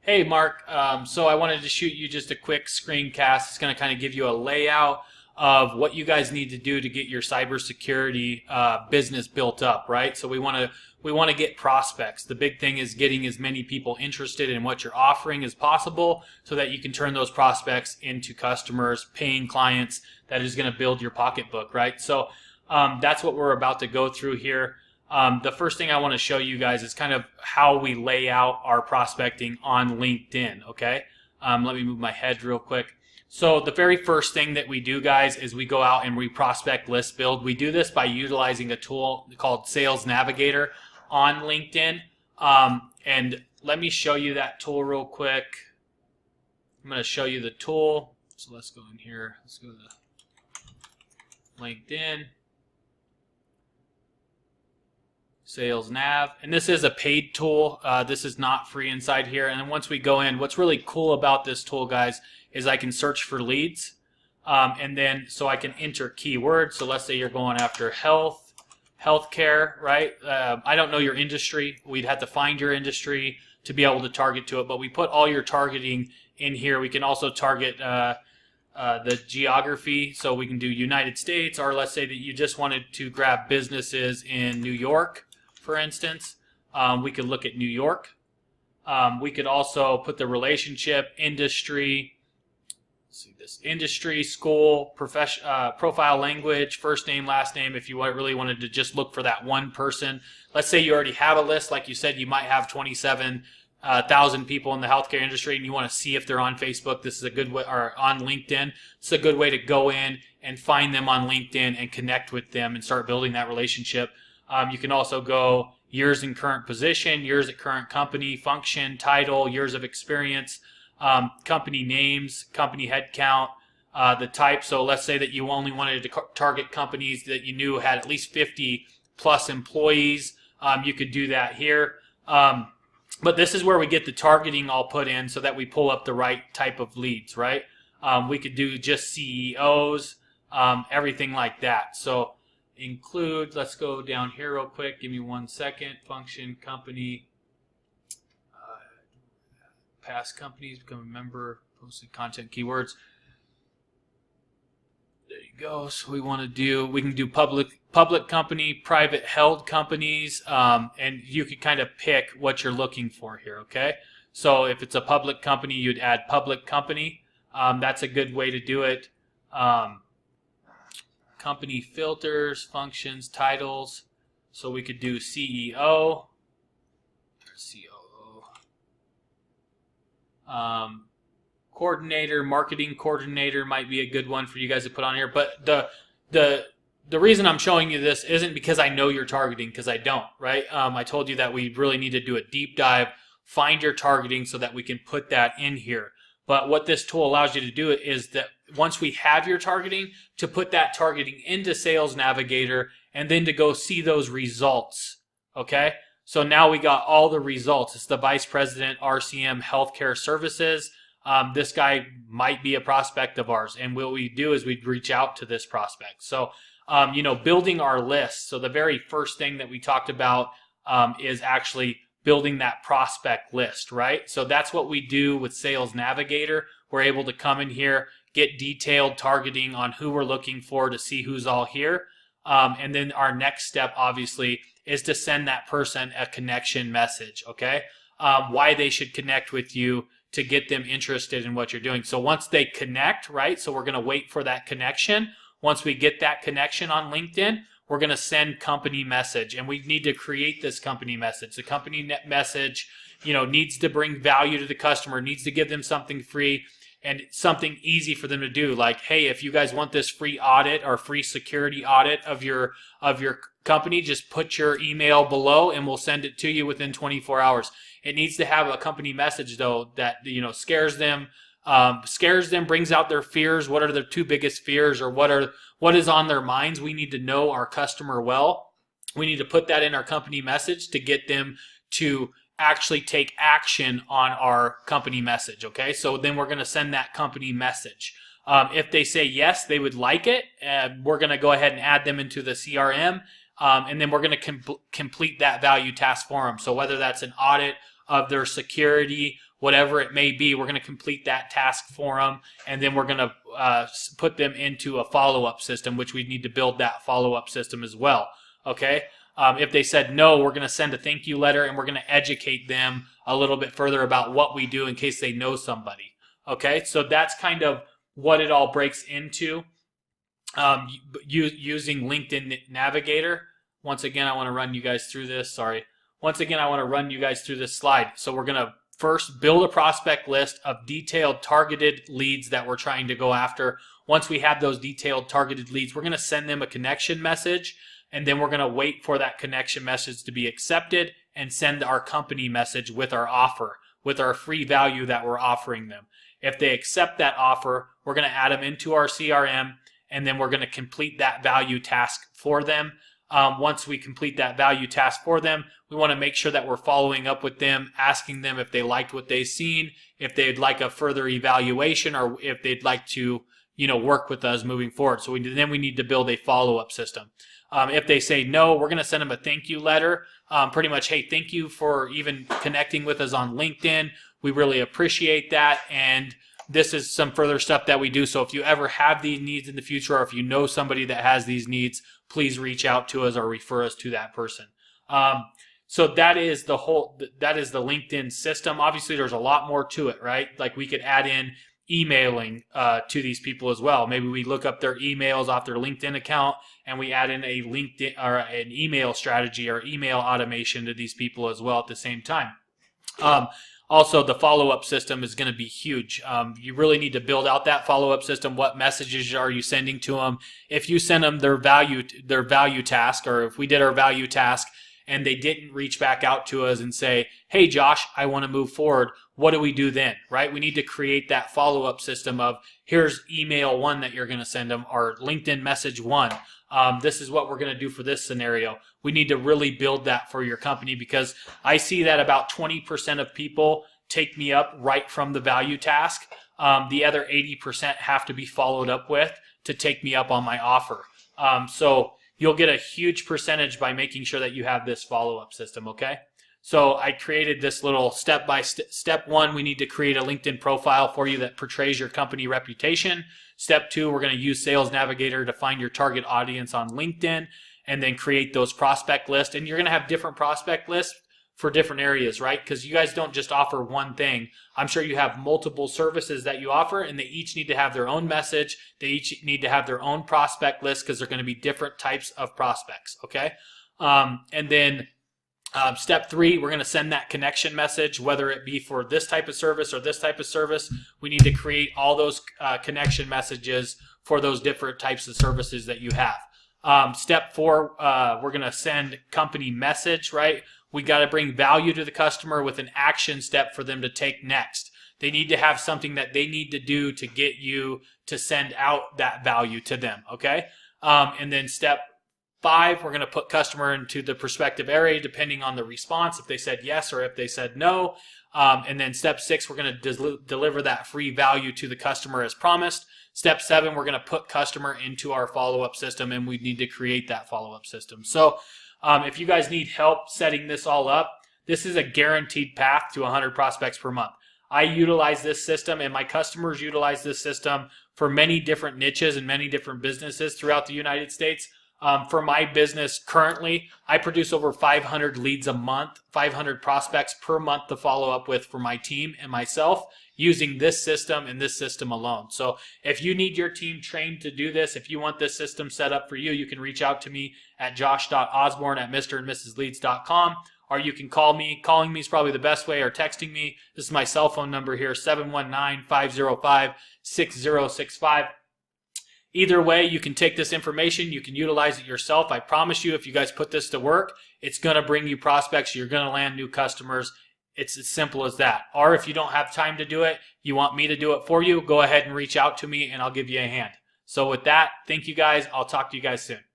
Hey Mark, so I wanted to shoot you just a quick screencast. It's going to kind of give you a layout of what you guys need to do to get your cybersecurity business built up, right? So we want to get prospects. The big thing is getting as many people interested in what you're offering as possible, so that you can turn those prospects into customers, paying clients that is going to build your pocketbook, right? So that's what we're about to go through here. The first thing I want to show you guys is kind of how we lay out our prospecting on LinkedIn, okay? Let me move my head real quick. So the very first thing that we do, guys, is we go out and we prospect list build. We do this by utilizing a tool called Sales Navigator on LinkedIn. And let me show you that tool real quick. I'm going to show you the tool. So let's go in here. Let's go to LinkedIn. Sales Nav, and this is a paid tool. This is not free inside here. And then once we go in, what's really cool about this tool, guys, is I can search for leads, and then so I can enter keywords. So let's say you're going after healthcare, right? I don't know your industry. We'd have to find your industry to be able to target to it, but we put all your targeting in here. We can also target the geography, so we can do United States, or let's say that you just wanted to grab businesses in New York, for instance. We could look at New York. We could also put the relationship, industry, let's see this, industry, school, profile language, first name, last name, if you really wanted to just look for that one person. Let's say you already have a list, like you said, you might have 27,000 people in the healthcare industry, and you want to see if they're on Facebook. This is a good way, or on LinkedIn. It's a good way to go in and find them on LinkedIn and connect with them and start building that relationship. You can also go years in current position, years at current company, function, title, years of experience, company names, company headcount, the type. So let's say that you only wanted to target companies that you knew had at least 50 plus employees. You could do that here. But this is where we get the targeting all put in so that we pull up the right type of leads, right? We could do just CEOs, everything like that. So include, let's go down here real quick. Give me 1 second. Function, company, past companies, become a member, posted content, keywords. There you go. So we can do public company, private held companies, and you could kind of pick what you're looking for here, okay? So if it's a public company, you'd add public company. That's a good way to do it. Company filters, functions, titles. So we could do CEO, COO. Coordinator, marketing coordinator might be a good one for you guys to put on here. But the reason I'm showing you this isn't because I know you're targeting, because I don't, right? I told you that we really need to do a deep dive, find your targeting so that we can put that in here. But what this tool allows you to do is that once we have your targeting, to put that targeting into Sales Navigator and then to go see those results, okay? So now we got all the results. It's the Vice President, RCM, Healthcare Services. This guy might be a prospect of ours, and what we do is we reach out to this prospect. So, building our list. So the very first thing that we talked about is actually building that prospect list, right? So that's what we do with Sales Navigator. We're able to come in here, get detailed targeting on who we're looking for to see who's all here. And then our next step, obviously, is to send that person a connection message, okay? Why they should connect with you to get them interested in what you're doing. So once they connect, right? So we're going to wait for that connection. Once we get that connection on LinkedIn, we're going to send company message, and we need to create this company message. The company message, needs to bring value to the customer, needs to give them something free and something easy for them to do. Like, hey, if you guys want this free audit or free security audit of your company, just put your email below and we'll send it to you within 24 hours. It needs to have a company message, though, that scares them, brings out their fears. What are their two biggest fears, or what is on their minds? We need to know our customer well. We need to put that in our company message to get them to actually take action on our company message, okay? So then we're going to send that company message. If they say yes, they would like it, we're going to go ahead and add them into the CRM, and then we're going to complete that value task for them. So whether that's an audit of their security, whatever it may be. We're going to complete that task for them, and then we're going to put them into a follow-up system, which we need to build that follow-up system as well. Okay? If they said no, we're going to send a thank you letter, and we're going to educate them a little bit further about what we do in case they know somebody. Okay? So that's kind of what it all breaks into using LinkedIn Navigator. Once again, I want to run you guys through this. Sorry. Once again, I want to run you guys through this slide. So we're going to first build a prospect list of detailed targeted leads that we're trying to go after. Once we have those detailed targeted leads, we're going to send them a connection message, and then we're going to wait for that connection message to be accepted and send our company message with our offer, with our free value that we're offering them. If they accept that offer, we're going to add them into our CRM, and then we're going to complete that value task for them. Once we complete that value task for them, we want to make sure that we're following up with them, asking them if they liked what they've seen, if they'd like a further evaluation, or if they'd like to, work with us moving forward. So then we need to build a follow-up system. If they say no, we're going to send them a thank you letter. Pretty much, hey, thank you for even connecting with us on LinkedIn. We really appreciate that, and this is some further stuff that we do. So if you ever have these needs in the future, or if you know somebody that has these needs, please reach out to us or refer us to that person. So that is the LinkedIn system. Obviously, there's a lot more to it, right? Like we could add in emailing to these people as well. Maybe we look up their emails off their LinkedIn account, and we add in a LinkedIn or an email strategy or email automation to these people as well at the same time. Also, the follow-up system is going to be huge. You really need to build out that follow-up system. What messages are you sending to them? If you send them their value task, or if we did our value task and they didn't reach back out to us and say, hey, Josh, I want to move forward, what do we do then, right? We need to create that follow-up system of here's email 1 that you're going to send them, or LinkedIn message 1. This is what we're going to do for this scenario. We need to really build that for your company, because I see that about 20% of people take me up right from the value task. The other 80% have to be followed up with to take me up on my offer. So you'll get a huge percentage by making sure that you have this follow-up system, okay? So I created this little step 1, we need to create a LinkedIn profile for you that portrays your company reputation. Step 2, we're going to use Sales Navigator to find your target audience on LinkedIn, and then create those prospect lists. And you're going to have different prospect lists for different areas, right? Because you guys don't just offer one thing. I'm sure you have multiple services that you offer, and they each need to have their own message. They each need to have their own prospect list, because they're going to be different types of prospects, okay? And then step 3, we're going to send that connection message, whether it be for this type of service or this type of service. We need to create all those connection messages for those different types of services that you have. Step 4, we're going to send company message, right? We got to bring value to the customer with an action step for them to take next. They need to have something that they need to do to get you to send out that value to them, okay? And then step 5, we're going to put customer into the prospective area depending on the response, if they said yes or if they said no. And then step 6, we're going to deliver that free value to the customer as promised. Step 7, we're going to put customer into our follow-up system, and we need to create that follow-up system. So if you guys need help setting this all up, this is a guaranteed path to 100 prospects per month. I utilize this system, and my customers utilize this system for many different niches and many different businesses throughout the United States. For my business currently, I produce over 500 leads a month, 500 prospects per month to follow up with for my team and myself, using this system and this system alone. So if you need your team trained to do this, if you want this system set up for you, you can reach out to me at josh.osborne@mrandmrsleads.com, or you can call me. Calling me is probably the best way, or texting me. This is my cell phone number here, 719-505-6065. Either way, you can take this information, you can utilize it yourself. I promise you, if you guys put this to work, it's going to bring you prospects, you're going to land new customers. It's as simple as that. Or if you don't have time to do it, you want me to do it for you, go ahead and reach out to me and I'll give you a hand. So with that, thank you guys. I'll talk to you guys soon.